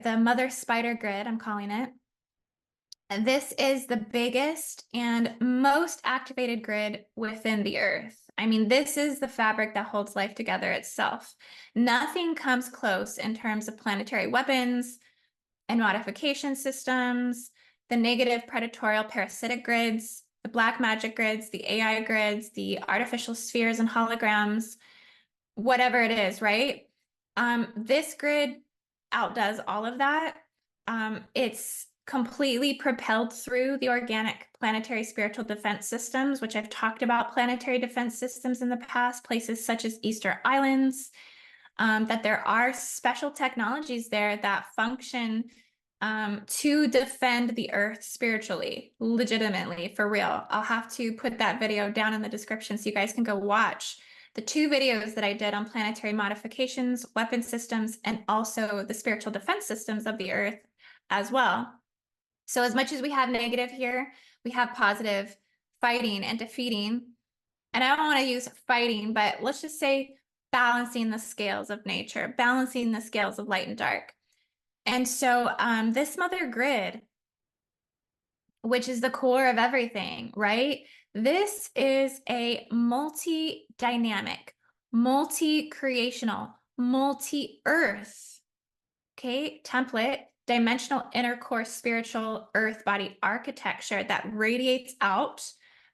the mother spider grid, I'm calling it. And this is the biggest and most activated grid within the Earth. I mean, this is the fabric that holds life together itself. Nothing comes close in terms of planetary weapons and modification systems, the negative predatorial parasitic grids, the black magic grids, the AI grids, the artificial spheres and holograms, whatever it is, right? This grid outdoes all of that. It's completely propelled through the organic planetary spiritual defense systems, which I've talked about planetary defense systems in the past, places such as Easter Islands, that there are special technologies there that function to defend the Earth spiritually, legitimately, for real. I'll have to put that video down in the description so you guys can go watch the 2 videos that I did on planetary modifications, weapon systems, and also the spiritual defense systems of the Earth as well. So as much as we have negative here, we have positive fighting and defeating. And I don't want to use fighting, but let's just say balancing the scales of nature, balancing the scales of light and dark. And so this mother grid, which is the core of everything, right? This is a multi-dynamic, multi-creational, multi-earth, okay, template, dimensional inner core spiritual earth body architecture that radiates out,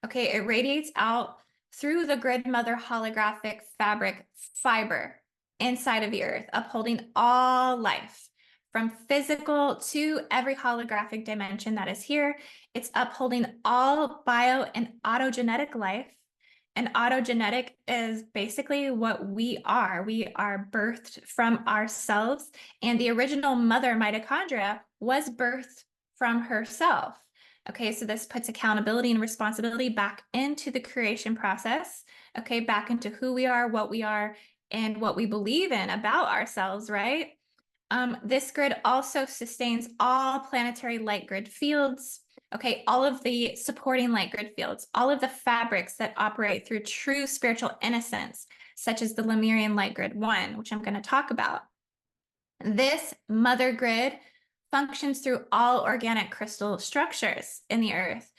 okay, it radiates out through the grid mother holographic fabric fiber inside of the earth, upholding all life from physical to every holographic dimension that is here. It's upholding all bio and autogenetic life. And autogenetic is basically what we are. We are birthed from ourselves. And the original mother mitochondria was birthed from herself. Okay, so this puts accountability and responsibility back into the creation process. Okay, back into who we are, and what we believe in about ourselves, right? This grid also sustains all planetary light grid fields. Okay, all of the supporting light grid fields, all of the fabrics that operate through true spiritual innocence, such as the Lemurian light grid 1, which I'm going to talk about. This mother grid functions through all organic crystal structures in the earth,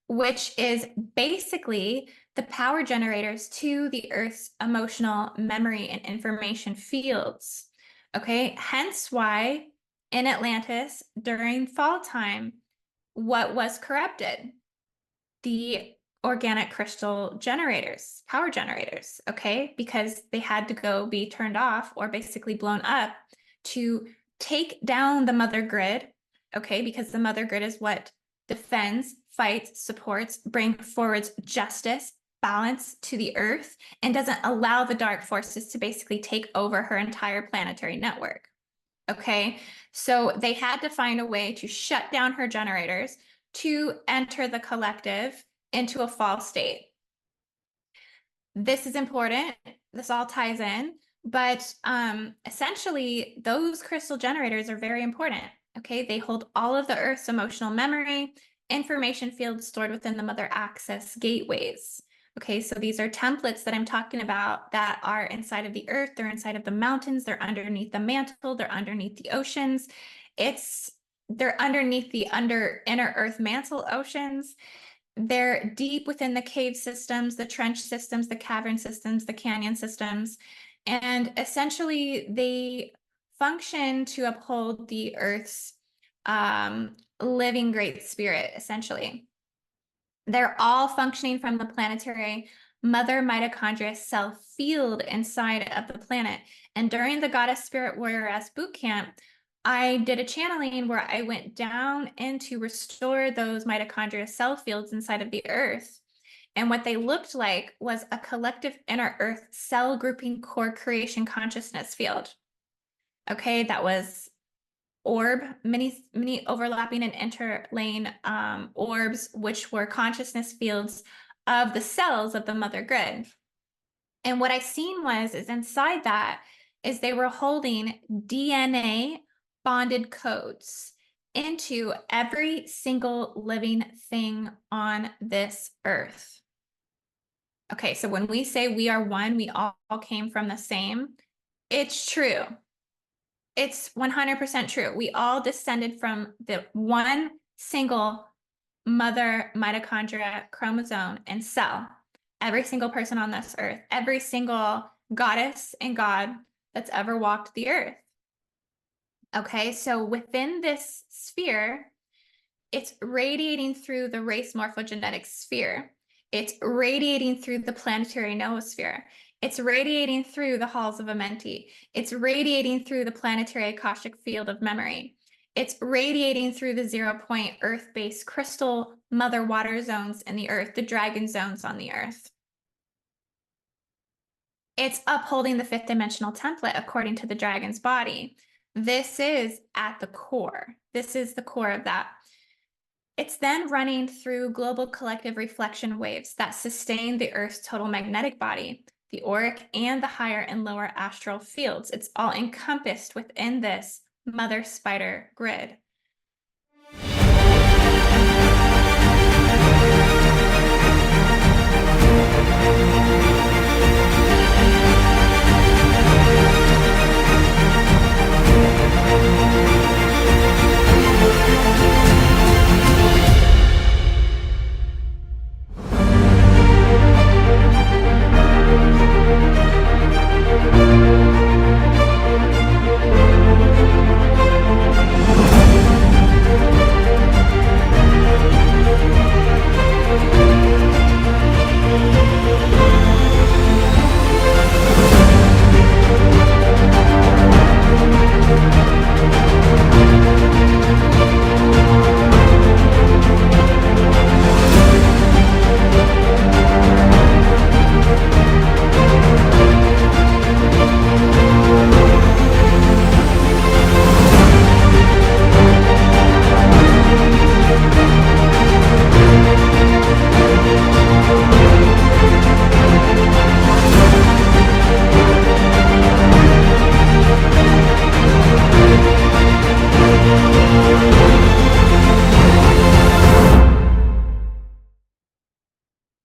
which is basically the power generators to the earth's emotional memory and information fields. Okay, hence why in Atlantis during fall time, what was corrupted? The organic crystal generators, power generators, okay, because they had to go be turned off or basically blown up to take down the mother grid, okay, because the mother grid is what defends, fights, supports, bring forwards justice, balance to the earth, and doesn't allow the dark forces to basically take over her entire planetary network. Okay, so they had to find a way to shut down her generators to enter the collective into a fall state. This is important. This all ties in, but essentially those crystal generators are very important. Okay, they hold all of the Earth's emotional memory, information fields stored within the mother access gateways. Okay, so these are templates that I'm talking about that are inside of the earth, they're inside of the mountains, they're underneath the mantle, they're underneath the oceans. They're underneath the inner earth mantle oceans. They're deep within the cave systems, the trench systems, the cavern systems, the canyon systems. And essentially they function to uphold the earth's living great spirit, essentially. They're all functioning from the planetary mother mitochondria cell field inside of the planet. And during the Goddess Spirit Warrior-S boot camp, I did a channeling where I went down in to restore those mitochondria cell fields inside of the earth. And what they looked like was a collective inner earth cell grouping core creation consciousness field. Okay, that was many overlapping and interlaying orbs, which were consciousness fields of the cells of the mother grid. And what I seen is inside that is they were holding DNA bonded codes into every single living thing on this earth. Okay, so when we say we are one, we all came from the same, it's true. It's 100% true. We all descended from the one single mother mitochondria chromosome and cell. Every single person on this earth, every single goddess and god that's ever walked the earth. Okay, so within this sphere, it's radiating through the race morphogenetic sphere. It's radiating through the planetary noosphere. It's radiating through the halls of Amenti. It's radiating through the planetary Akashic field of memory. It's radiating through the 0 point earth-based crystal mother water zones in the earth, the dragon zones on the earth. It's upholding the fifth dimensional template according to the dragon's body. This is at the core. This is the core of that. It's then running through global collective reflection waves that sustain the Earth's total magnetic body, the auric and the higher and lower astral fields. It's all encompassed within this mother spider grid.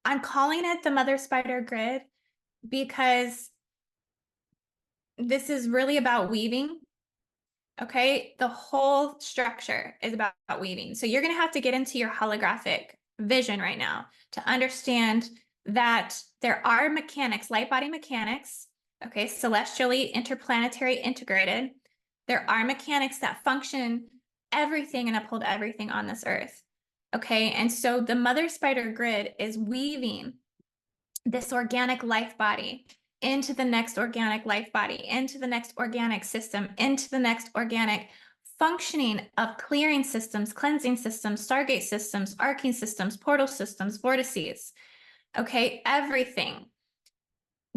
I'm calling it the mother spider grid because this is really about weaving. Okay, the whole structure is about weaving. So you're going to have to get into your holographic vision right now to understand that there are mechanics, light body mechanics, okay, celestially, interplanetary, integrated. There are mechanics that function everything and uphold everything on this earth. Okay, and so the mother spider grid is weaving this organic life body into the next organic life body, into the next organic system, into the next organic functioning of clearing systems, cleansing systems, Stargate systems, arcing systems, portal systems, vortices. Okay, everything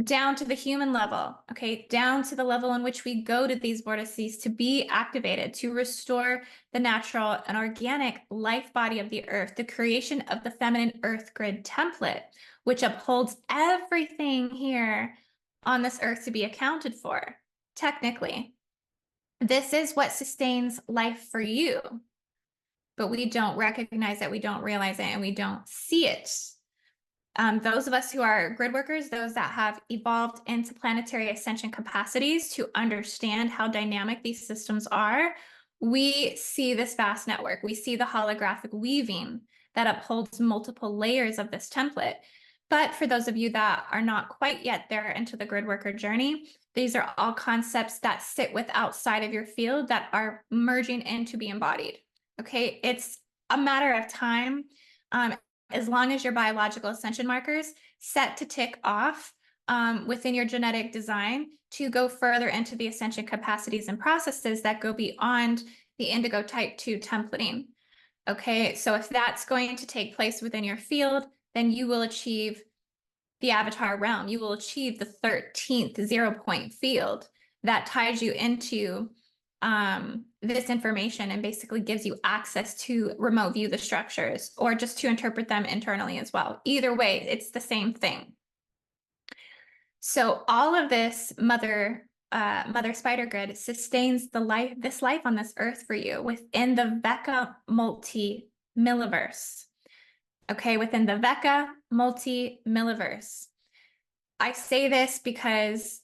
down to the human level, okay, down to the level in which we go to these vortices to be activated, to restore the natural and organic life body of the earth, the creation of the feminine earth grid template, which upholds everything here on this earth to be accounted for, technically. This is what sustains life for you, but we don't recognize it, we don't realize it, and we don't see it. Those of us who are grid workers, those that have evolved into planetary ascension capacities to understand how dynamic these systems are, we see this vast network. We see the holographic weaving that upholds multiple layers of this template. But for those of you that are not quite yet there into the grid worker journey, these are all concepts that sit with outside of your field that are merging in to be embodied. Okay, it's a matter of time. As long as your biological ascension markers set to tick off within your genetic design to go further into the ascension capacities and processes that go beyond the indigo type 2 templating. Okay, so if that's going to take place within your field, then you will achieve the avatar realm. You will achieve the 13th 0 point field that ties you into this information and basically gives you access to remote view the structures or just to interpret them internally as well. Either way, it's the same thing. So all of this mother spider grid sustains this life on this earth for you within the Vecca multi-milliverse. Okay, within the Vecca multi-milliverse. I say this because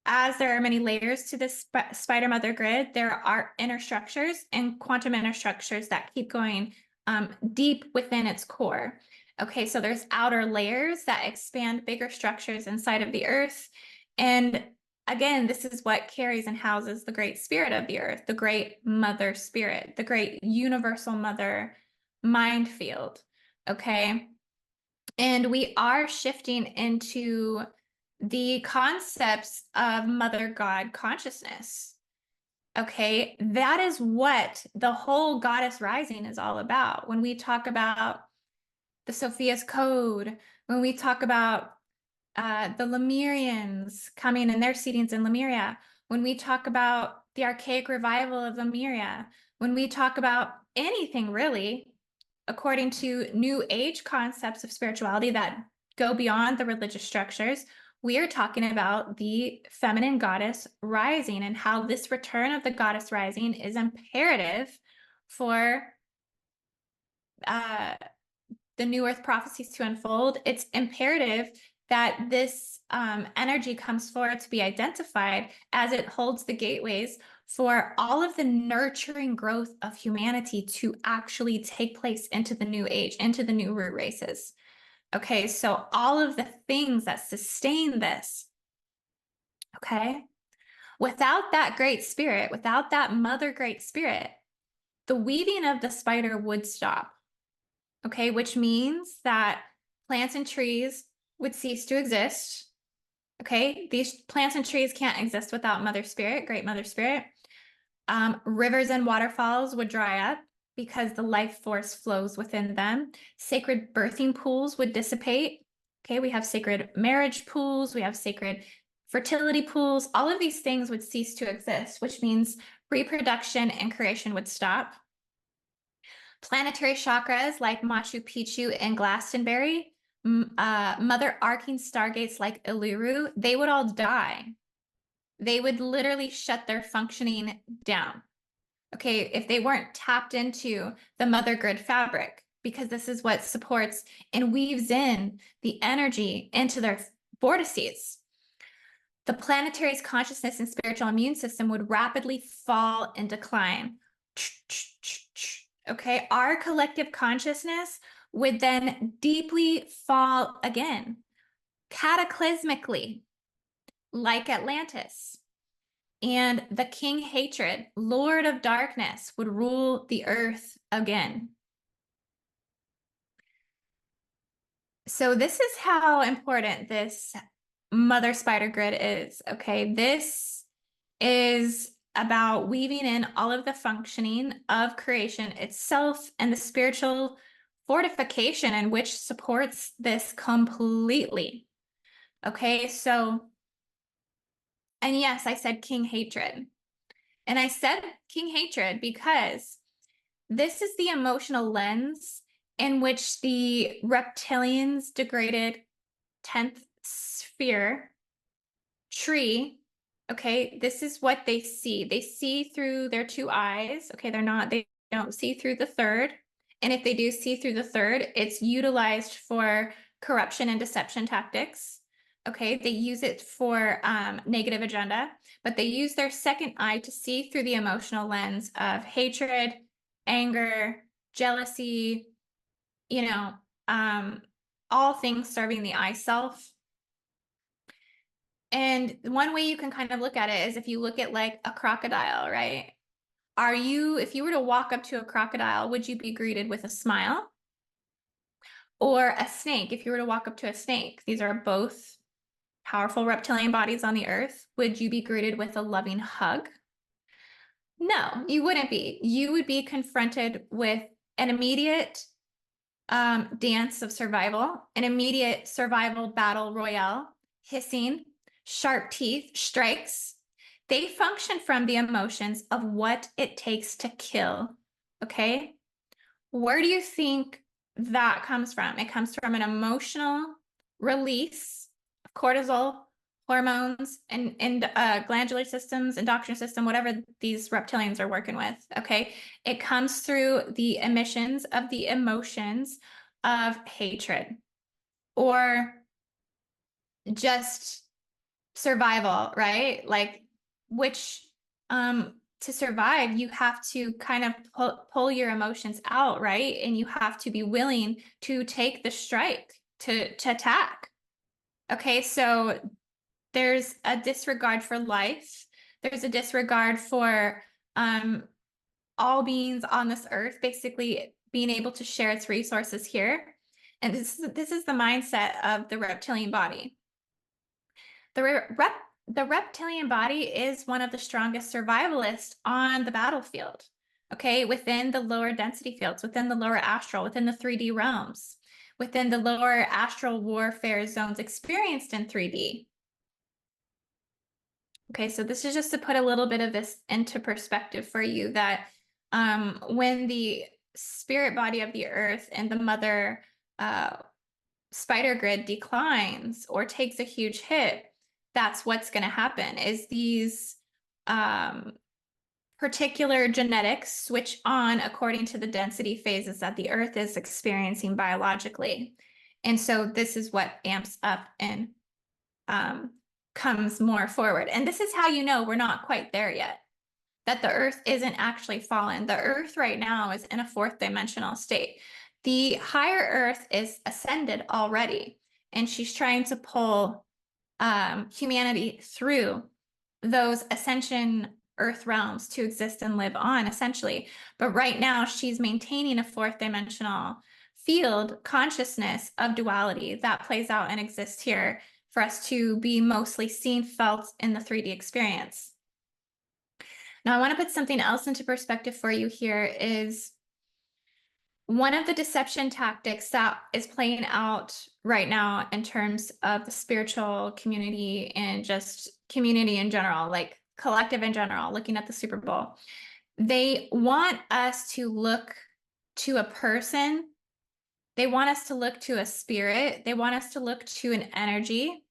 as there are many layers to this spider mother grid, there are inner structures and quantum inner structures that keep going deep within its core. Okay, so there's outer layers that expand bigger structures inside of the earth. And again, this is what carries and houses the great spirit of the earth, the great mother spirit, the great universal mother mind field. Okay. And we are shifting into the concepts of Mother God consciousness. Okay, that is what the whole Goddess Rising is all about. When we talk about the Sophia's Code, when we talk about the Lemurians coming and their seedings in Lemuria, when we talk about the archaic revival of Lemuria, when we talk about anything really, according to New Age concepts of spirituality that go beyond the religious structures, we are talking about the feminine goddess rising and how this return of the goddess rising is imperative for the New Earth prophecies to unfold. It's imperative that this energy comes forward to be identified as it holds the gateways for all of the nurturing growth of humanity to actually take place into the new age, into the new root races. Okay, so all of the things that sustain this, okay, without that great spirit, without that mother great spirit, the weaving of the spider would stop. Okay, which means that plants and trees would cease to exist. Okay, these plants and trees can't exist without Mother Spirit, Great Mother Spirit. Rivers and waterfalls would dry up because the life force flows within them. Sacred birthing pools would dissipate. Okay, we have sacred marriage pools, we have sacred fertility pools. All of these things would cease to exist, which means reproduction and creation would stop. Planetary chakras like Machu Picchu and Glastonbury, mother arcing stargates like Uluru, they would all die. They would literally shut their functioning down. Okay, if they weren't tapped into the mother grid fabric, because this is what supports and weaves in the energy into their vortices. The planetary's consciousness and spiritual immune system would rapidly fall and decline. Okay, our collective consciousness would then deeply fall again, cataclysmically, like Atlantis. And the king hatred, lord of darkness, would rule the earth again. So this is how important this mother spider grid is, okay? This is about weaving in all of the functioning of creation itself and the spiritual fortification in which supports this completely. Okay, so, and yes, I said king hatred. And I said king hatred because this is the emotional lens in which the reptilians degraded 10th sphere tree. Okay, this is what they see. They see through their two eyes. Okay, they don't see through the third. And if they do see through the third, it's utilized for corruption and deception tactics. Okay, they use it for negative agenda, but they use their second eye to see through the emotional lens of hatred, anger, jealousy, all things serving the I self. And one way you can kind of look at it is if you look at like a crocodile, right? If you were to walk up to a crocodile, would you be greeted with a smile? Or a snake, if you were to walk up to a snake, these are both powerful reptilian bodies on the earth, would you be greeted with a loving hug? No, you wouldn't be. You would be confronted with an immediate dance of survival, an immediate survival battle royale, hissing, sharp teeth, strikes. They function from the emotions of what it takes to kill. Okay? Where do you think that comes from? It comes from an emotional release of cortisol, hormones, and glandular systems, endocrine system, whatever these reptilians are working with. Okay? It comes through the emissions of the emotions of hatred or just survival, right? Like, which to survive, you have to kind of pull your emotions out, right? And you have to be willing to take the strike to attack. Okay, so there's a disregard for life. There's a disregard for all beings on this earth, basically being able to share its resources here. And this is the mindset of the reptilian body. The reptilian body is one of the strongest survivalists on the battlefield, okay, within the lower density fields, within the lower astral, within the 3D realms, within the lower astral warfare zones experienced in 3D. Okay, so this is just to put a little bit of this into perspective for you, that when the spirit body of the earth and the mother spider grid declines or takes a huge hit, that's what's going to happen, is these particular genetics switch on according to the density phases that the earth is experiencing biologically. And so this is what amps up and comes more forward. And this is how you know we're not quite there yet, that the earth isn't actually fallen. The earth right now is in a fourth dimensional state. The higher earth is ascended already, and she's trying to pull humanity through those ascension earth realms to exist and live on, essentially. But right now she's maintaining a fourth dimensional field consciousness of duality that plays out and exists here for us to be mostly seen, felt in the 3D experience. Now, I want to put something else into perspective for you here. Is one of the deception tactics that is playing out right now in terms of the spiritual community and just community in general, like collective in general, looking at the Super Bowl. They want us to look to a person. They want us to look to a spirit. They want us to look to an energy,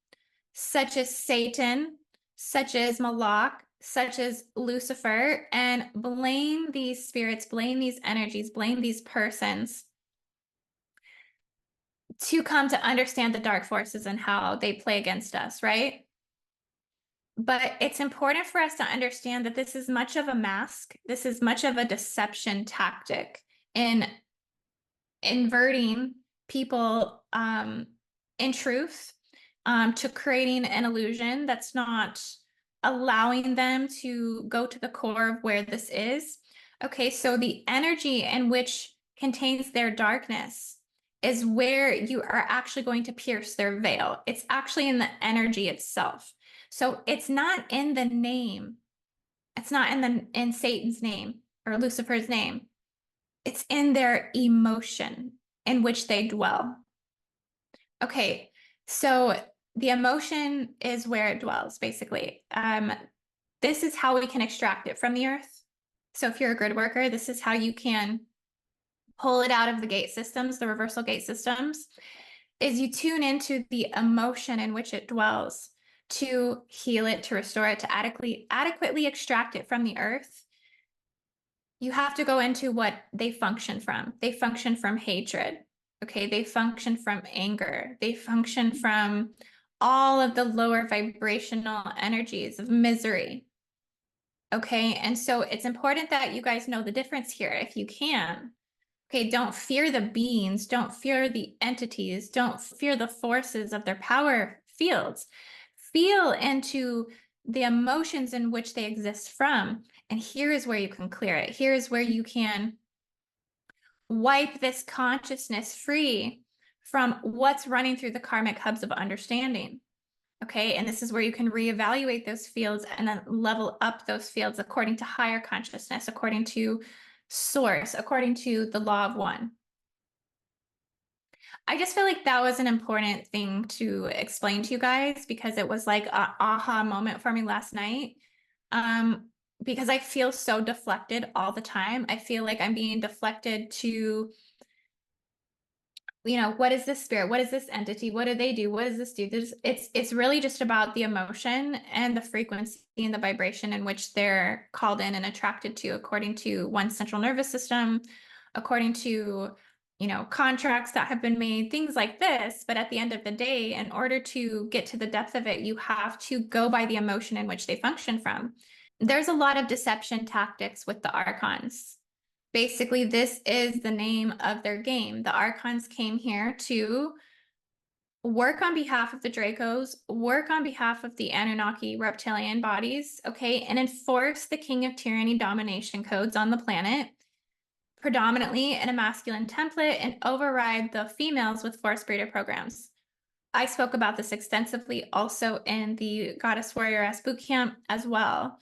such as Satan, such as Malak, such as Lucifer, and blame these spirits, blame these energies, blame these persons to come to understand the dark forces and how they play against us, right? But it's important for us to understand that this is much of a mask. This is much of a deception tactic in inverting people in truth, to creating an illusion that's not allowing them to go to the core of where this is. Okay, so the energy in which contains their darkness is where you are actually going to pierce their veil. It's actually in the energy itself. So it's not in the name. It's not in Satan's name or Lucifer's name. It's in their emotion in which they dwell. Okay, so the emotion is where it dwells, basically. This is how we can extract it from the earth. So if you're a grid worker, this is how you can pull it out of the gate systems, the reversal gate systems, is you tune into the emotion in which it dwells to heal it, to restore it, to adequately extract it from the earth. You have to go into what they function from. They function from hatred. Okay, they function from anger. They function from all of the lower vibrational energies of misery. Okay, and so it's important that you guys know the difference here if you can. Okay, don't fear the beings, don't fear the entities, don't fear the forces of their power fields. Feel into the emotions in which they exist from. And here is where you can clear it. Here is where you can wipe this consciousness free from what's running through the karmic hubs of understanding. Okay, and this is where you can reevaluate those fields and then level up those fields according to higher consciousness, according to source, according to the law of one. I just feel like that was an important thing to explain to you guys because it was like an aha moment for me last night. Because I feel so deflected all the time. I feel like I'm being deflected to, you know, what is this spirit? What is this entity? What do they do? What does this do? It's really just about the emotion and the frequency and the vibration in which they're called in and attracted to according to one's central nervous system, according to contracts that have been made, things like this. But at the end of the day, in order to get to the depth of it, you have to go by the emotion in which they function from. There's a lot of deception tactics with the archons. Basically, this is the name of their game. The archons came here to work on behalf of the Dracos, work on behalf of the Anunnaki reptilian bodies, okay, and enforce the King of Tyranny domination codes on the planet, predominantly in a masculine template, and override the females with force breeder programs. I spoke about this extensively also in the Goddess Warrioress Bootcamp as well,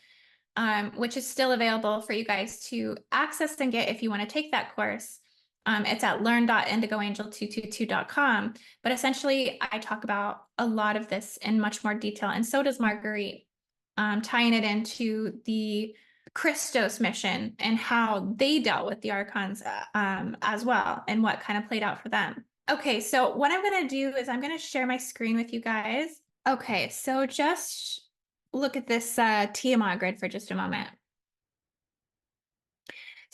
which is still available for you guys to access and get if you want to take that course. It's at learn.indigoangel222.com. But essentially, I talk about a lot of this in much more detail, and so does Marguerite, tying it into the Christos mission and how they dealt with the archons as well, and what kind of played out for them. Okay, so what I'm going to do is I'm going to share my screen with you guys. Okay, so just look at this Tiamat grid for just a moment.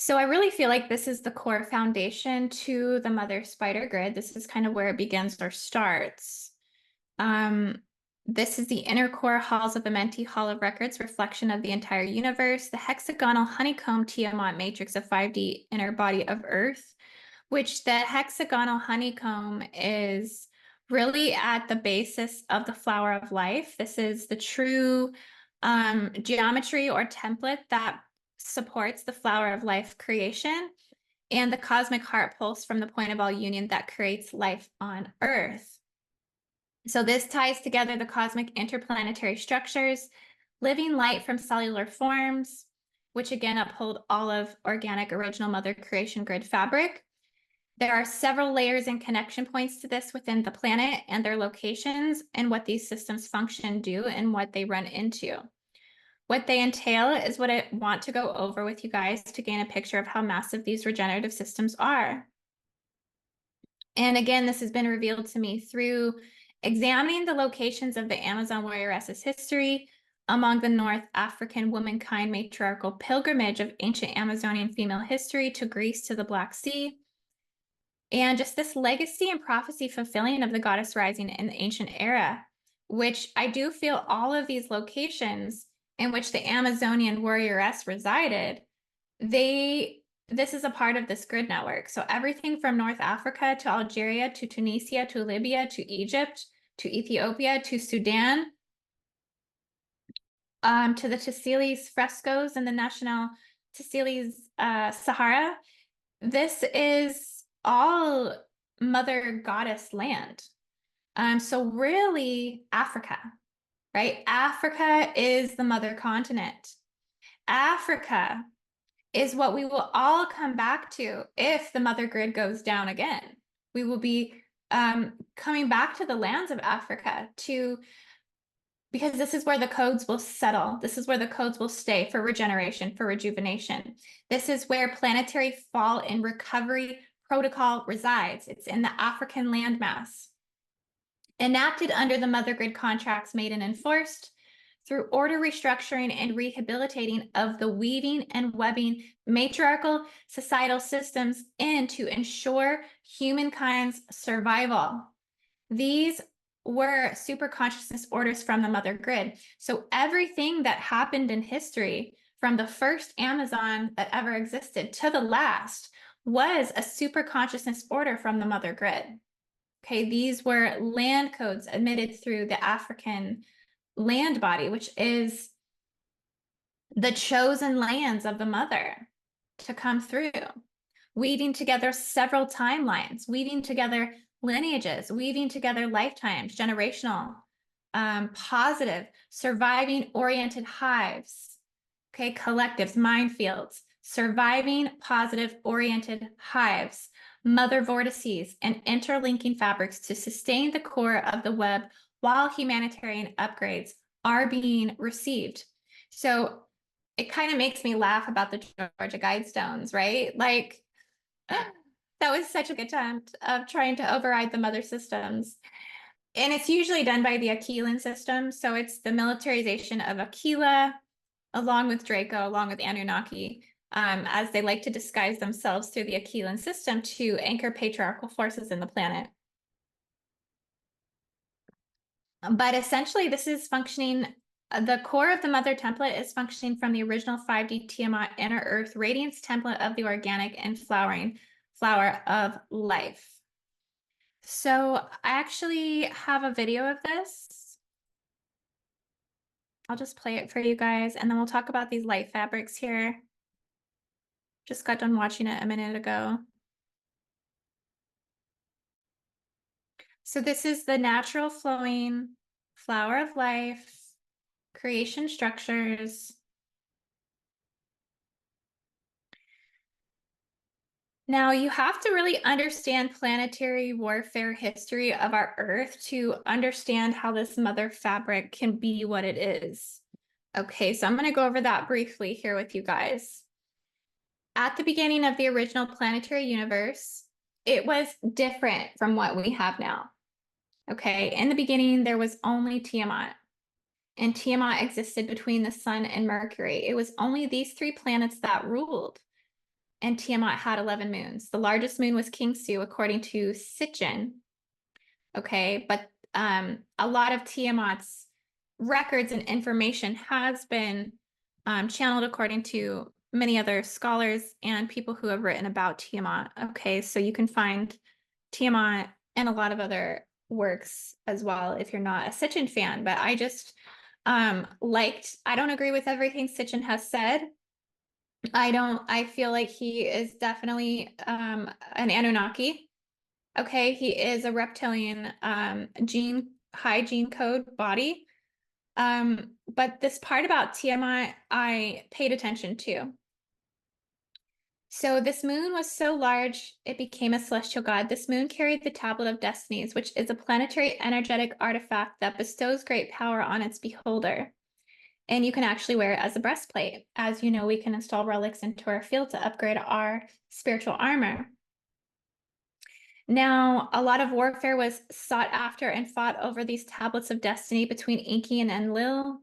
So I really feel like this is the core foundation to the Mother Spider grid. This is kind of where it begins or starts. This is the inner core halls of the Menti Hall of Records, reflection of the entire universe, the hexagonal honeycomb Tiamat matrix of 5D inner body of Earth, which the hexagonal honeycomb is really at the basis of the flower of life. This is the true geometry or template that supports the flower of life creation and the cosmic heart pulse from the point of all union that creates life on Earth. So this ties together the cosmic interplanetary structures, living light from cellular forms, which again uphold all of organic original mother creation grid fabric. There are several layers and connection points to this within the planet and their locations and what these systems function, do, and what they run into. What they entail is what I want to go over with you guys to gain a picture of how massive these regenerative systems are. And again, this has been revealed to me through examining the locations of the Amazon warrioresses history among the North African womankind matriarchal pilgrimage of ancient Amazonian female history to Greece to the Black Sea. And just this legacy and prophecy fulfilling of the goddess rising in the ancient era, which I do feel all of these locations in which the Amazonian warrioress resided, this is a part of this grid network. So everything from North Africa to Algeria to Tunisia to Libya to Egypt to Ethiopia to Sudan, to the Tassilis frescoes and the National Tassilis Sahara. This is all Mother Goddess land. So really Africa, right? Africa is the mother continent. Africa is what we will all come back to if the mother grid goes down again. We will be coming back to the lands of Africa because this is where the codes will settle. This is where the codes will stay for regeneration, for rejuvenation. This is where planetary fall and recovery protocol resides. It's in the African landmass. Enacted under the mother grid contracts made and enforced through order restructuring and rehabilitating of the weaving and webbing matriarchal societal systems in to ensure humankind's survival. These were super consciousness orders from the mother grid. So everything that happened in history, from the first Amazon that ever existed to the last, was a super consciousness order from the mother grid. Okay, these were land codes emitted through the African land body, which is the chosen lands of the mother to come through, weaving together several timelines, weaving together lineages, weaving together lifetimes, generational, positive, surviving oriented hives, okay, collectives, minefields, surviving positive oriented hives, mother vortices, and interlinking fabrics to sustain the core of the web while humanitarian upgrades are being received. So it kind of makes me laugh about the Georgia Guidestones, right? Like, that was such a good attempt of trying to override the mother systems. And it's usually done by the Aquilan system. So it's the militarization of Aquila, along with Draco, along with Anunnaki, as they like to disguise themselves through the Achelan system to anchor patriarchal forces in the planet. But essentially, this is functioning, the core of the mother template is functioning from the original 5D Tiamat inner earth radiance template of the organic and flowering flower of life. So I actually have a video of this. I'll just play it for you guys, and then we'll talk about these light fabrics here. Just got done watching it a minute ago. So this is the natural flowing flower of life, creation structures. Now, you have to really understand planetary warfare history of our Earth to understand how this mother fabric can be what it is. Okay, so I'm going to go over that briefly here with you guys. At the beginning of the original planetary universe, it was different from what we have now. Okay, in the beginning, there was only Tiamat, and Tiamat existed between the Sun and Mercury. It was only these three planets that ruled. And Tiamat had 11 moons. The largest moon was Kingsu, according to Sitchin. Okay, but a lot of Tiamat's records and information has been channeled according to many other scholars and people who have written about Tiamat. Okay, so you can find Tiamat and a lot of other works as well if you're not a Sitchin fan. But I just I don't agree with everything Sitchin has said. I feel like he is definitely an Anunnaki. Okay, he is a reptilian high gene code body. But this part about Tiamat, I paid attention to. So this moon was so large, it became a celestial god. This moon carried the Tablet of Destinies, which is a planetary energetic artifact that bestows great power on its beholder. And you can actually wear it as a breastplate. As you know, we can install relics into our field to upgrade our spiritual armor. Now, a lot of warfare was sought after and fought over these tablets of destiny between Enki and Enlil.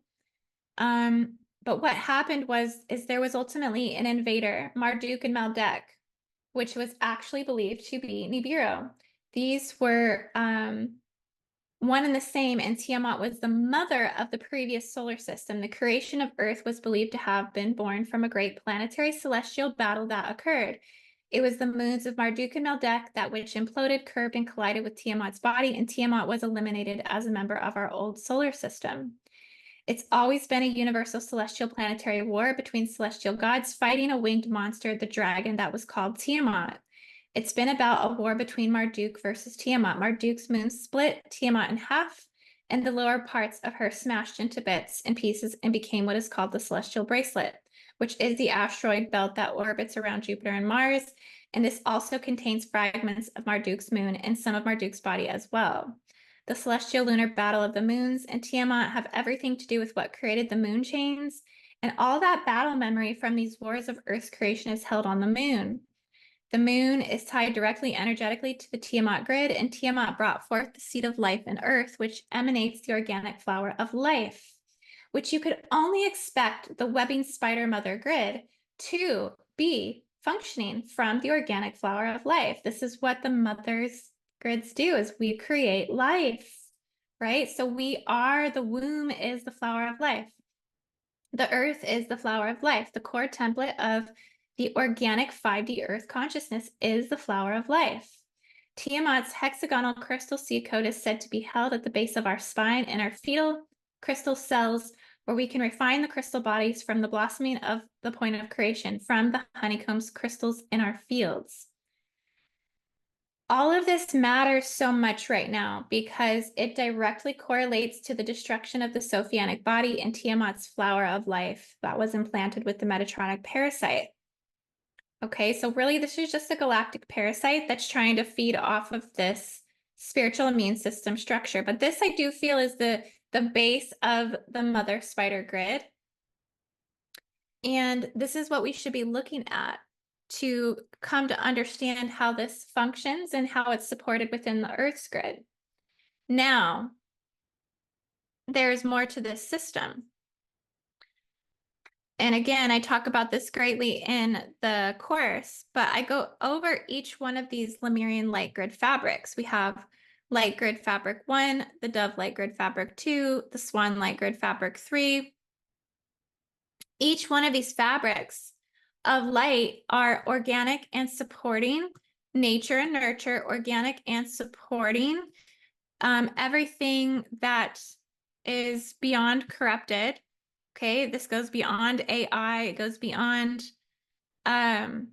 But what happened is there was ultimately an invader, Marduk and Maldek, which was actually believed to be Nibiru. These were one and the same, and Tiamat was the mother of the previous solar system. The creation of Earth was believed to have been born from a great planetary celestial battle that occurred. It was the moons of Marduk and Maldek that which imploded, curved, and collided with Tiamat's body, and Tiamat was eliminated as a member of our old solar system. It's always been a universal celestial planetary war between celestial gods fighting a winged monster, the dragon that was called Tiamat. It's been about a war between Marduk versus Tiamat. Marduk's moon split Tiamat in half, and the lower parts of her smashed into bits and pieces and became what is called the celestial bracelet, which is the asteroid belt that orbits around Jupiter and Mars. And this also contains fragments of Marduk's moon and some of Marduk's body as well. The celestial lunar battle of the moons and Tiamat have everything to do with what created the moon chains, and all that battle memory from these wars of Earth's creation is held on the moon. The moon is tied directly energetically to the Tiamat grid, and Tiamat brought forth the seed of life in Earth, which emanates the organic flower of life, which you could only expect the webbing spider mother grid to be functioning from the organic flower of life. This is what the mother's grids do, is we create life, right? So we are, the womb is the flower of life. The earth is the flower of life. The core template of the organic 5D earth consciousness is the flower of life. Tiamat's hexagonal crystal seed code is said to be held at the base of our spine and our fetal crystal cells, where we can refine the crystal bodies from the blossoming of the point of creation, from the honeycombs crystals in our fields. All of this matters so much right now because it directly correlates to the destruction of the Sophianic body and Tiamat's flower of life that was implanted with the Metatronic parasite. Okay, so really this is just a galactic parasite that's trying to feed off of this spiritual immune system structure. But this I do feel is the base of the mother spider grid. And this is what we should be looking at to come to understand how this functions and how it's supported within the Earth's grid. Now, there's more to this system. And again, I talk about this greatly in the course, but I go over each one of these Lemurian light grid fabrics. We have light grid fabric 1, the dove light grid fabric 2, the swan light grid fabric 3. Each one of these fabrics of light are organic and supporting nature and nurture, organic and supporting everything that is beyond corrupted. Okay, this goes beyond AI, it goes beyond all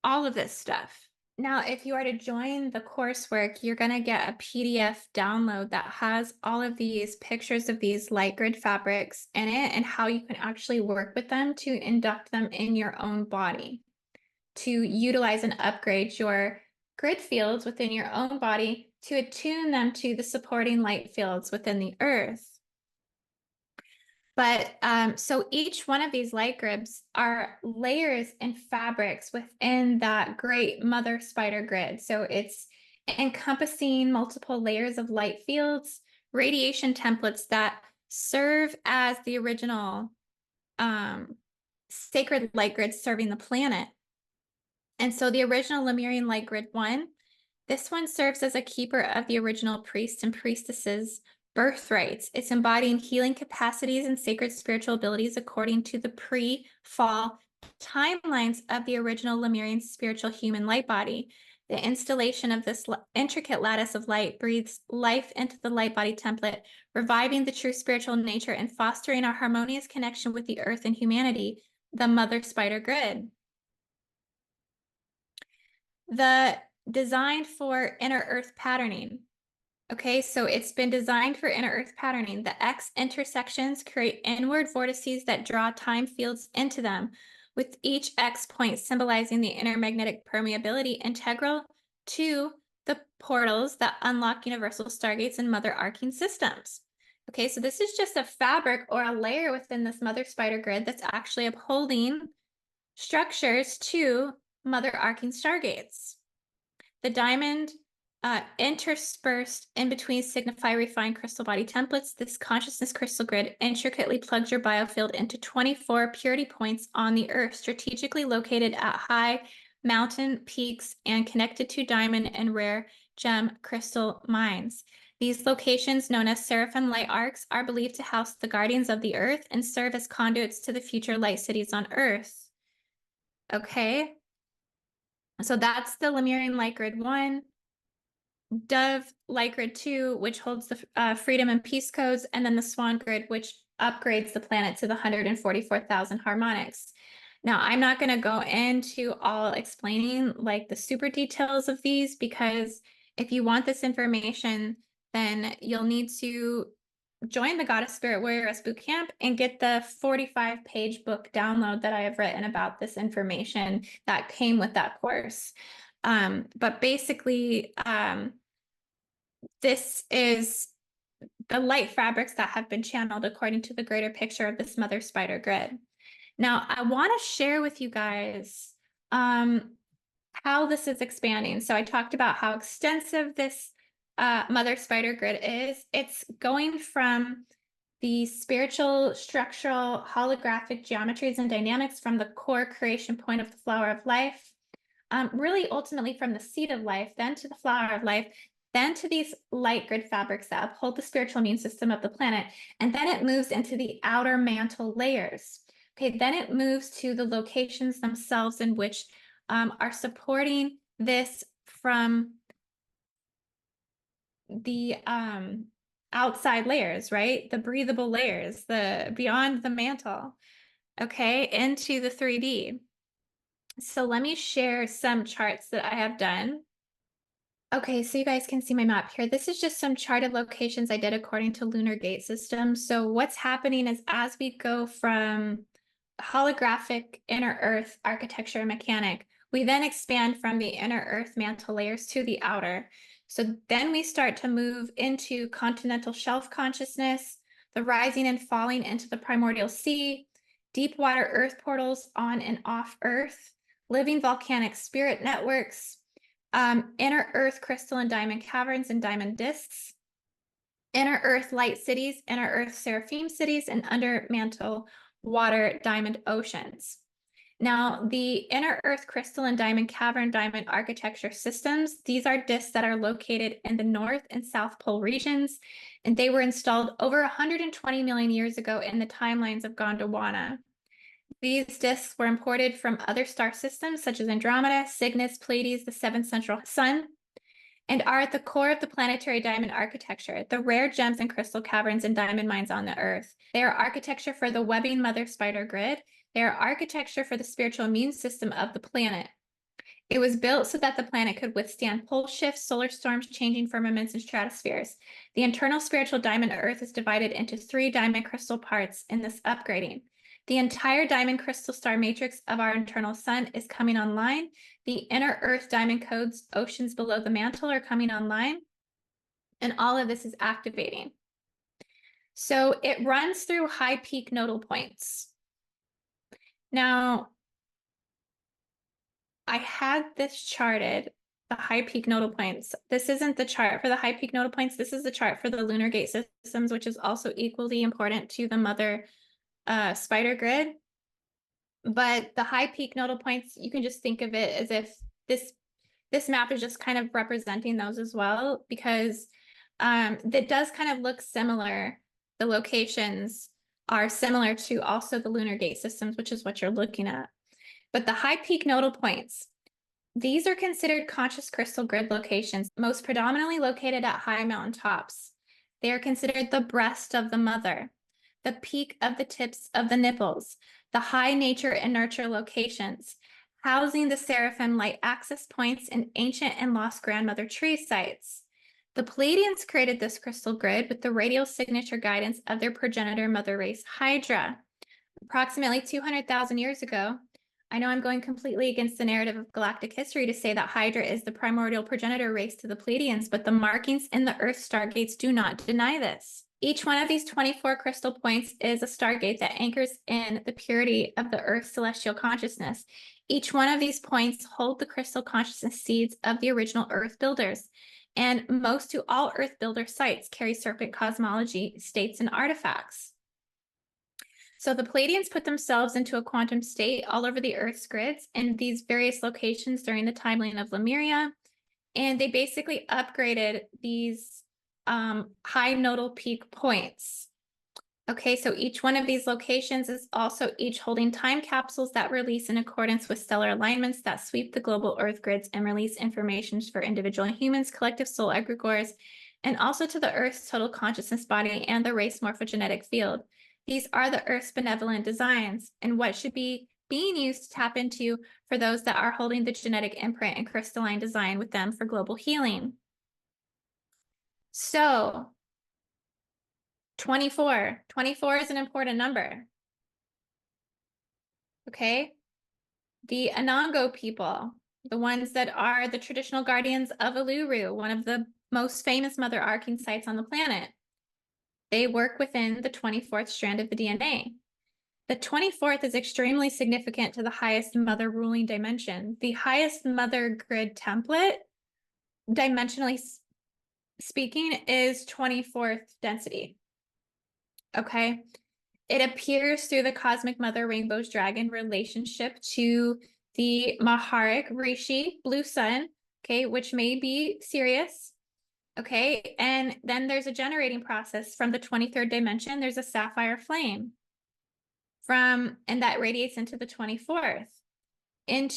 of this stuff. Now, if you are to join the coursework, you're going to get a PDF download that has all of these pictures of these light grid fabrics in it and how you can actually work with them to induct them in your own body, to utilize and upgrade your grid fields within your own body to attune them to the supporting light fields within the earth. But so each one of these light grids are layers and fabrics within that great mother spider grid. So it's encompassing multiple layers of light fields, radiation templates that serve as the original sacred light grid serving the planet. And so the original Lemurian light grid 1, this one serves as a keeper of the original priests and priestesses' birthrights. It's embodying healing capacities and sacred spiritual abilities according to the pre-fall timelines of the original Lemurian spiritual human light body. The installation of this intricate lattice of light breathes life into the light body template, reviving the true spiritual nature and fostering our harmonious connection with the earth and humanity, the mother spider grid. The designed for inner earth patterning. Okay, so it's been designed for inner earth patterning. The X intersections create inward vortices that draw time fields into them, with each X point symbolizing the inner magnetic permeability integral to the portals that unlock universal stargates and mother arcing systems. Okay, so this is just a fabric or a layer within this mother spider grid that's actually upholding structures to mother arcing stargates. The diamond interspersed in between signify refined crystal body templates. This consciousness crystal grid intricately plugs your biofield into 24 purity points on the earth, strategically located at high mountain peaks and connected to diamond and rare gem crystal mines. These locations, known as seraphim light arcs, are believed to house the guardians of the earth and serve as conduits to the future light cities on earth. Okay, so that's the Lemurian light grid 1. Dove light grid 2, which holds the freedom and peace codes, and then the Swan grid, which upgrades the planet to the 144,000 harmonics. Now, I'm not going to go into all explaining like the super details of these, because if you want this information, then you'll need to join the Goddess Spirit Warrioress Bootcamp and get the 45-page book download that I have written about this information that came with that course. But basically, this is the light fabrics that have been channeled according to the greater picture of this mother spider grid. Now, I want to share with you guys how this is expanding. So I talked about how extensive this mother spider grid is. It's going from the spiritual, structural, holographic geometries and dynamics from the core creation point of the flower of life, really ultimately from the seed of life, then to the flower of life, then to these light grid fabrics that uphold the spiritual immune system of the planet. And then it moves into the outer mantle layers. Okay, then it moves to the locations themselves in which are supporting this from the outside layers, right? The breathable layers, the beyond the mantle, okay, into the 3D. So let me share some charts that I have done. Okay, so you guys can see my map here. This is just some charted locations I did according to lunar gate system. So what's happening is as we go from holographic inner earth architecture and mechanic, we then expand from the inner earth mantle layers to the outer. So then we start to move into continental shelf consciousness, the rising and falling into the primordial sea, deep water earth portals on and off earth, living volcanic spirit networks, inner earth crystal and diamond caverns and diamond discs, inner earth light cities, inner earth seraphim cities, and under mantle water, diamond oceans. Now, the inner Earth crystal and diamond cavern diamond architecture systems, these are disks that are located in the North and South Pole regions, and they were installed over 120 million years ago in the timelines of Gondwana. These disks were imported from other star systems such as Andromeda, Cygnus, Pleiades, the seventh central sun, and are at the core of the planetary diamond architecture, the rare gems and crystal caverns and diamond mines on the Earth. They are architecture for the webbing mother spider grid. They are architecture for the spiritual immune system of the planet. It was built so that the planet could withstand pole shifts, solar storms, changing firmaments, and stratospheres. The internal spiritual diamond Earth is divided into 3 diamond crystal parts in this upgrading. The entire diamond crystal star matrix of our internal sun is coming online. The inner Earth diamond codes, oceans below the mantle, are coming online. And all of this is activating. So it runs through high peak nodal points. Now, I had this charted, the high peak nodal points. This isn't the chart for the high peak nodal points. This is the chart for the lunar gate systems, which is also equally important to the mother spider grid. But the high peak nodal points, you can just think of it as if this map is just kind of representing those as well, because that does kind of look similar. The locations are similar to also the lunar gate systems, which is what you're looking at. But the high peak nodal points, these are considered conscious crystal grid locations, most predominantly located at high mountain tops. They are considered the breast of the mother, the peak of the tips of the nipples, the high nature and nurture locations, housing the seraphim light access points and ancient and lost grandmother tree sites. The Pleiadians created this crystal grid with the radial signature guidance of their progenitor mother race, Hydra. Approximately 200,000 years ago, I know I'm going completely against the narrative of galactic history to say that Hydra is the primordial progenitor race to the Pleiadians, but the markings in the Earth stargates do not deny this. Each one of these 24 crystal points is a stargate that anchors in the purity of the Earth's celestial consciousness. Each one of these points hold the crystal consciousness seeds of the original Earth builders, and most to all Earth builder sites carry serpent cosmology states and artifacts. So the Pleiadians put themselves into a quantum state all over the Earth's grids in these various locations during the timeline of Lemuria, and they basically upgraded these high nodal peak points. Okay, so each one of these locations is also each holding time capsules that release in accordance with stellar alignments that sweep the global Earth grids and release information for individual humans, collective soul egregores, and also to the Earth's total consciousness body and the race morphogenetic field. These are the Earth's benevolent designs and what should be being used to tap into for those that are holding the genetic imprint and crystalline design with them for global healing. So 24 is an important number. Okay. The Anango people, the ones that are the traditional guardians of Uluru, one of the most famous mother arcing sites on the planet. They work within the 24th strand of the DNA. The 24th is extremely significant to the highest mother ruling dimension. The highest mother grid template, dimensionally speaking, is 24th density. Okay. It appears through the cosmic mother rainbow's dragon relationship to the Maharic Rishi, blue sun, okay, which may be Sirius. Okay, and then there's a generating process from the 23rd dimension. There's a sapphire flame and that radiates into the 24th, and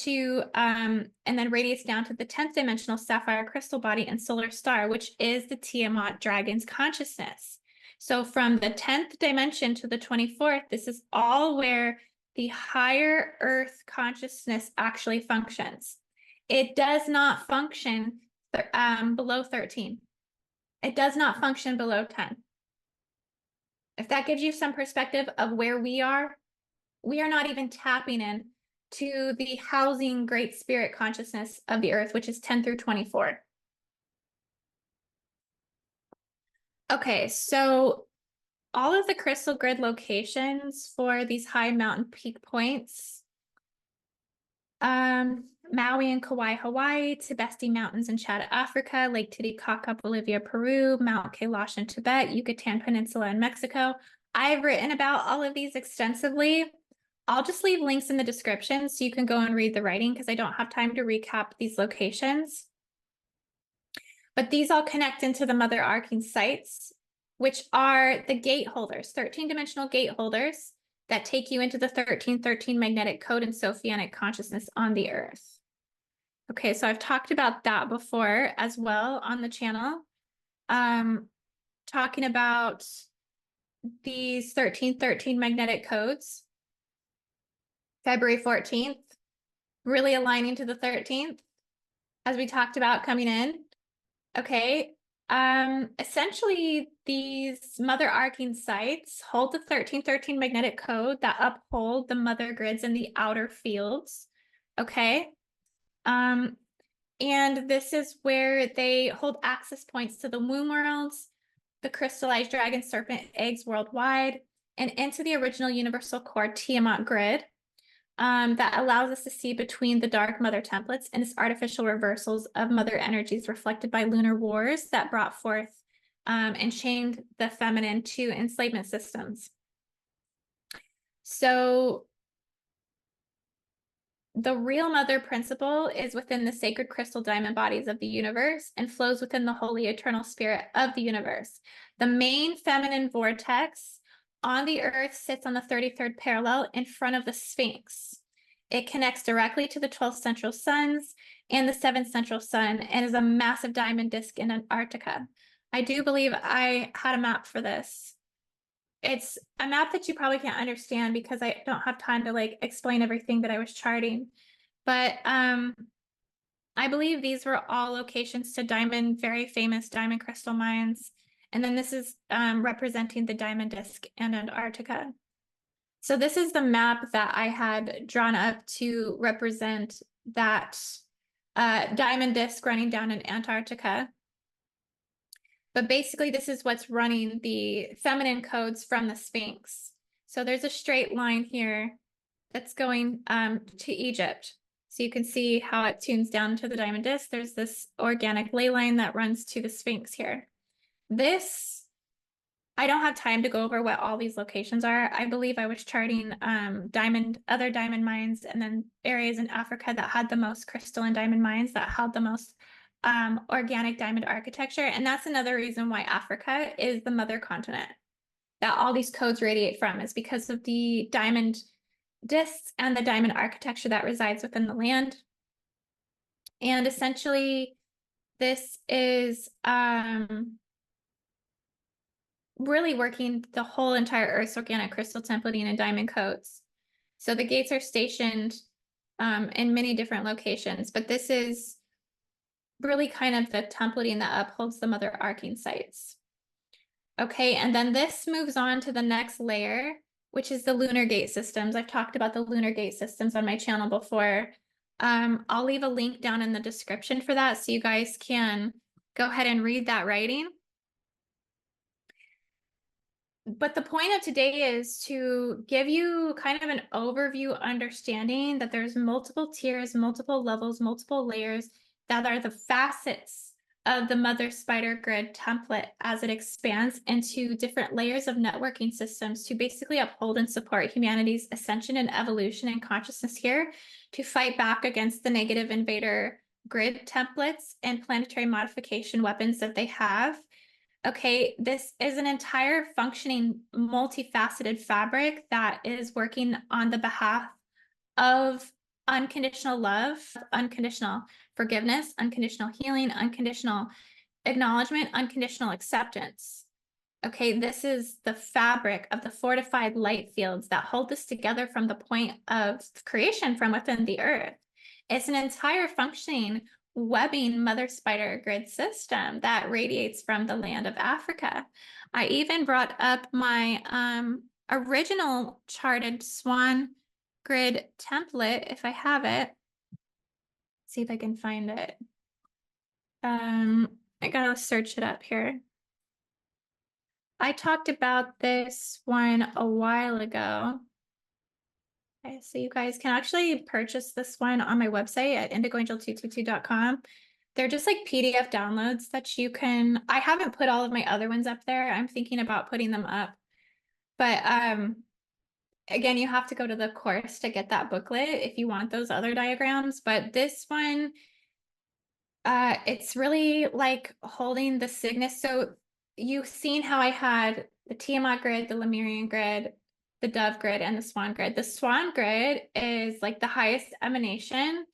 then radiates down to the 10th dimensional sapphire crystal body and solar star, which is the Tiamat dragon's consciousness. So from the 10th dimension to the 24th, this is all where the higher Earth consciousness actually functions. It does not function below 13. It does not function below 10. If that gives you some perspective of where we are not even tapping in to the housing great spirit consciousness of the Earth, which is 10 through 24. Okay, so all of the crystal grid locations for these high mountain peak points, Maui and Kauai, Hawaii, Tibesti Mountains in Chad, Africa, Lake Titicaca, Bolivia, Peru, Mount Kailash in Tibet, Yucatan Peninsula in Mexico, I've written about all of these extensively. I'll just leave links in the description so you can go and read the writing because I don't have time to recap these locations. But these all connect into the mother arcing sites, which are the gate holders, 13-dimensional gate holders that take you into the 1313 magnetic code and Sophianic consciousness on the earth. Okay, so I've talked about that before as well on the channel. Talking about these 1313 magnetic codes, February 14th, really aligning to the 13th, as we talked about coming in. Okay. Essentially, these mother arcing sites hold the 1313 magnetic code that uphold the mother grids in the outer fields. Okay. And this is where they hold access points to the womb worlds, the crystallized dragon serpent eggs worldwide, and into the original universal core Tiamat grid. That allows us to see between the dark mother templates and its artificial reversals of mother energies reflected by lunar wars that brought forth and chained the feminine to enslavement systems. So the real mother principle is within the sacred crystal diamond bodies of the universe and flows within the holy eternal spirit of the universe. The main feminine vortex on the earth sits on the 33rd parallel in front of the Sphinx. It connects directly to the 12 central suns and the 7th central sun and is a massive diamond disk in Antarctica. I do believe I had a map for this. It's a map that you probably can't understand because I don't have time to like explain everything that I was charting. But I believe these were all locations to very famous diamond crystal mines. And then this is representing the diamond disk and Antarctica. So this is the map that I had drawn up to represent that diamond disk running down in Antarctica. But basically, this is what's running the feminine codes from the Sphinx. So there's a straight line here that's going to Egypt. So you can see how it tunes down to the diamond disk. There's this organic ley line that runs to the Sphinx here. This, I don't have time to go over what all these locations are. I believe I was charting other diamond mines and then areas in Africa that had the most crystalline diamond mines that had the most organic diamond architecture. And that's another reason why Africa is the mother continent that all these codes radiate from, is because of the diamond discs and the diamond architecture that resides within the land. And essentially, this is really working the whole entire Earth's organic crystal templating and diamond codes. So the gates are stationed in many different locations, but this is really kind of the templating that upholds the mother arcing sites. Okay, and then this moves on to the next layer, which is the lunar gate systems. I've talked about the lunar gate systems on my channel before. I'll leave a link down in the description for that so you guys can go ahead and read that writing. But the point of today is to give you kind of an overview understanding that there's multiple tiers, multiple levels, multiple layers that are the facets of the mother spider grid template as it expands into different layers of networking systems to basically uphold and support humanity's ascension and evolution and consciousness here, to fight back against the negative invader grid templates and planetary modification weapons that they have. Okay, this is an entire functioning, multifaceted fabric that is working on the behalf of unconditional love, unconditional forgiveness, unconditional healing, unconditional acknowledgement, unconditional acceptance. Okay, this is the fabric of the fortified light fields that hold this together from the point of creation from within the earth. It's an entire functioning webbing mother spider grid system that radiates from the land of Africa. I even brought up my original charted swan grid template if I have it. See if I can find it. I gotta search it up here. I talked about this one a while ago. Okay, so you guys can actually purchase this one on my website at IndigoAngel222.com. They're just like PDF downloads that you can, I haven't put all of my other ones up there. I'm thinking about putting them up. But again, you have to go to the course to get that booklet if you want those other diagrams. But this one, it's really like holding the Cygnus. So you've seen how I had the Tiamat grid, the Lemurian grid, the Dove grid, and the Swan grid. The Swan grid is like the highest emanation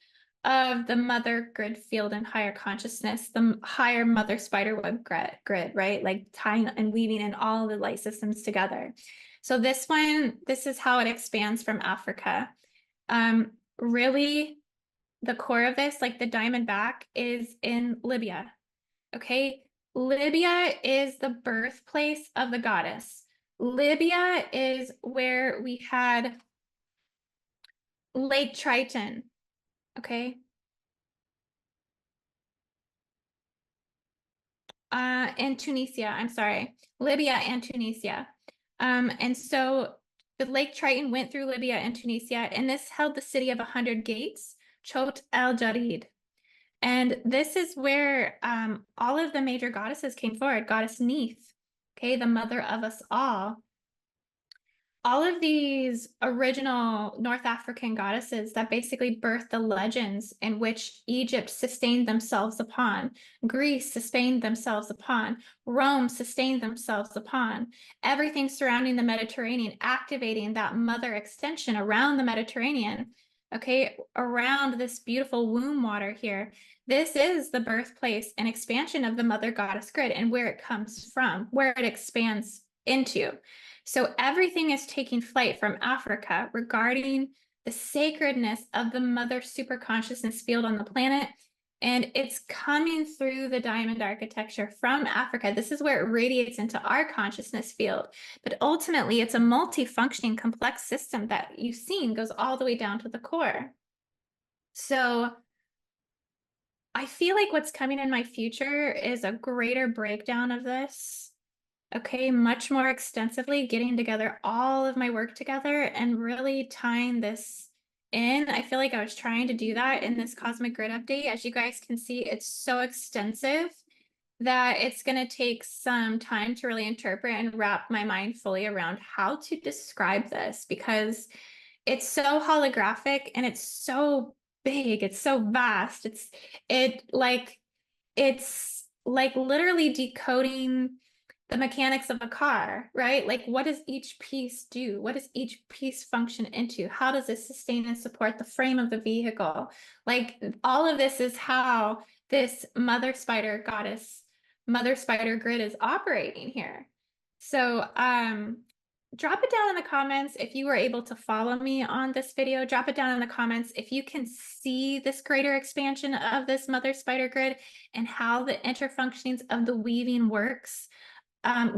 of the mother grid field and higher consciousness, the higher mother spiderweb grid, right? Like tying and weaving in all the light systems together. So this one, this is how it expands from Africa. Really, the core of this, like the diamond back, is in Libya. Okay. Libya is the birthplace of the goddess. Libya is where we had Lake Triton. Okay. And Tunisia, I'm sorry, Libya and Tunisia. And so the Lake Triton went through Libya and Tunisia, and this held the city of 100 gates, Chot el Jarid. And this is where all of the major goddesses came forward. Goddess Neith, okay, the mother of us all of these original North African goddesses that basically birthed the legends in which Egypt sustained themselves upon, Greece sustained themselves upon, Rome sustained themselves upon, everything surrounding the Mediterranean, activating that mother extension around the Mediterranean, okay, around this beautiful womb water here. This is the birthplace and expansion of the mother goddess grid and where it comes from, where it expands into. So everything is taking flight from Africa regarding the sacredness of the mother super consciousness field on the planet. And it's coming through the diamond architecture from Africa. This is where it radiates into our consciousness field. But ultimately, it's a multifunctioning complex system that you've seen goes all the way down to the core. So I feel like what's coming in my future is a greater breakdown of this. Okay, much more extensively, getting together all of my work together and really tying this in. I feel like I was trying to do that in this cosmic grid update. As you guys can see, it's so extensive that it's going to take some time to really interpret and wrap my mind fully around how to describe this, because it's so holographic and it's so big, it's so vast. It's like literally decoding the mechanics of a car, right? Like, what does each piece do? What does each piece function into? How does it sustain and support the frame of the vehicle? Like, all of this is how this mother spider goddess, mother spider grid is operating here. So, drop it down in the comments if you were able to follow me on this video. Drop it down in the comments if you can see this greater expansion of this mother spider grid and how the interfunctionings of the weaving works.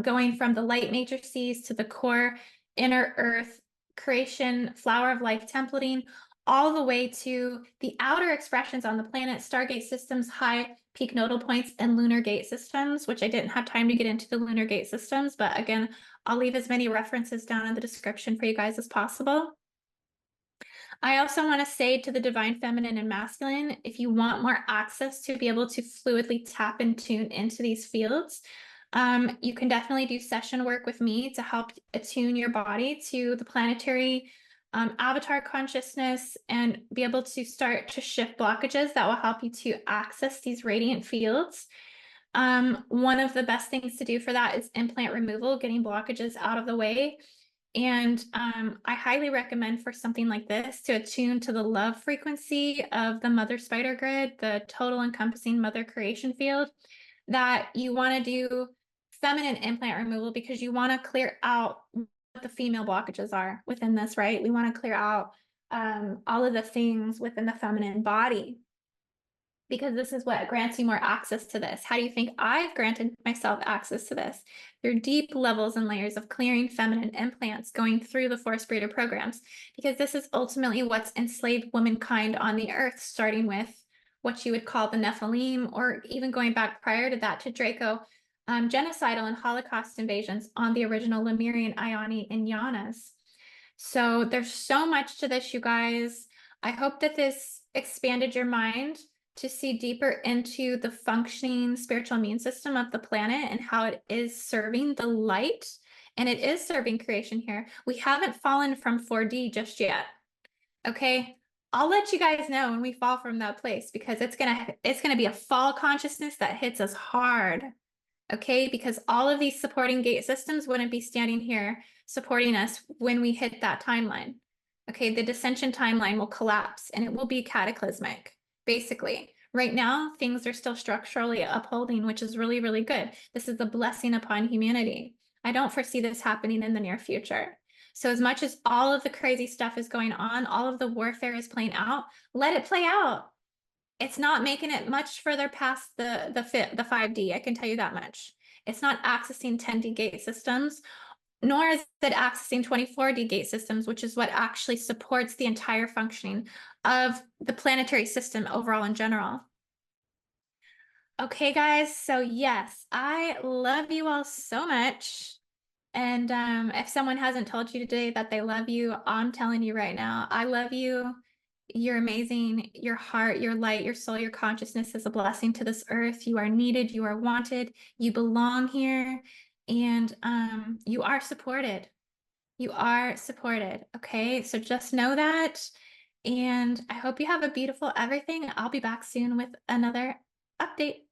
Going from the light matrices to the core inner earth creation, flower of life templating, all the way to the outer expressions on the planet, Stargate systems, high peak nodal points, and lunar gate systems, which I didn't have time to get into the lunar gate systems, but again, I'll leave as many references down in the description for you guys as possible. I also want to say to the divine feminine and masculine, if you want more access to be able to fluidly tap and tune into these fields, you can definitely do session work with me to help attune your body to the planetary avatar consciousness and be able to start to shift blockages that will help you to access these radiant fields. One of the best things to do for that is implant removal, getting blockages out of the way. And I highly recommend for something like this to attune to the love frequency of the mother spider grid, the total encompassing mother creation field, that you want to do feminine implant removal because you want to clear out what the female blockages are within this, right? We want to clear out all of the things within the feminine body, because this is what grants you more access to this. How do you think I've granted myself access to this? Through deep levels and layers of clearing feminine implants, going through the force breeder programs, because this is ultimately what's enslaved womankind on the earth, starting with what you would call the Nephilim, or even going back prior to that to Draco, genocidal and Holocaust invasions on the original Lemurian, Ioni, and Yanas. So there's so much to this, you guys. I hope that this expanded your mind to see deeper into the functioning spiritual immune system of the planet and how it is serving the light and it is serving creation here. We haven't fallen from 4D just yet. Okay. I'll let you guys know when we fall from that place, because it's gonna be a fall consciousness that hits us hard. Okay, because all of these supporting gate systems wouldn't be standing here supporting us when we hit that timeline. Okay, the descension timeline will collapse and it will be cataclysmic, basically. Right now, things are still structurally upholding, which is really, really good. This is a blessing upon humanity. I don't foresee this happening in the near future. So as much as all of the crazy stuff is going on, all of the warfare is playing out, let it play out. It's not making it much further past the 5D, I can tell you that much. It's not accessing 10D gate systems, nor is it accessing 24D gate systems, which is what actually supports the entire functioning of the planetary system overall in general. Okay, guys, so yes, I love you all so much. And if someone hasn't told you today that they love you, I'm telling you right now, I love you. You're amazing. Your heart, your light, your soul, your consciousness is a blessing to this earth. You are needed. You are wanted. You belong here. And you are supported. You are supported. Okay. So just know that. And I hope you have a beautiful everything. I'll be back soon with another update.